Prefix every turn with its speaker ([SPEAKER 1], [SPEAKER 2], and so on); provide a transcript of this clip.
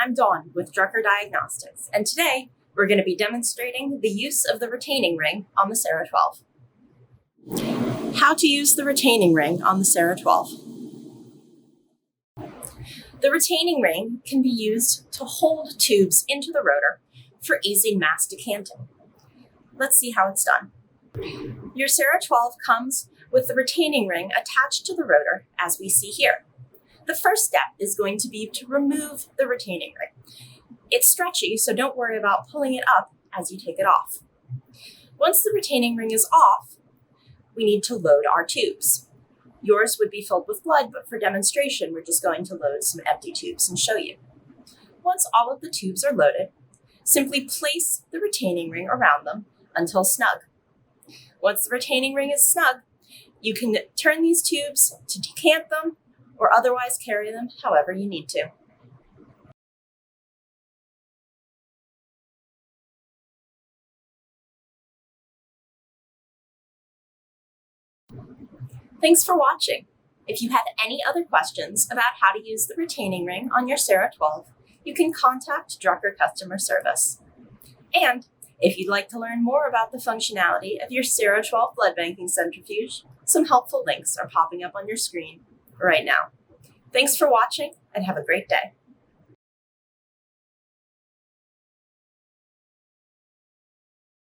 [SPEAKER 1] I'm Dawn with Drucker Diagnostics, and today we're going to be demonstrating the use of the retaining ring on the SERO 12. How to use the retaining ring on the SERO 12. The retaining ring can be used to hold tubes into the rotor for easy mass decanting. Let's see how it's done. Your SERO 12 comes with the retaining ring attached to the rotor, as we see here. The first step is going to be to remove the retaining ring. It's stretchy, so don't worry about pulling it up as you take it off. Once the retaining ring is off, we need to load our tubes. Yours would be filled with blood, but for demonstration, we're just going to load some empty tubes and show you. Once all of the tubes are loaded, simply place the retaining ring around them until snug. Once the retaining ring is snug, you can turn these tubes to decant them or otherwise carry them however you need to. Thanks for watching. If you have any other questions about how to use the retaining ring on your SERO 12, you can contact Drucker Customer Service. And if you'd like to learn more about the functionality of your SERO 12 blood banking centrifuge, some helpful links are popping up on your screen right now. Thanks for watching and have a great day.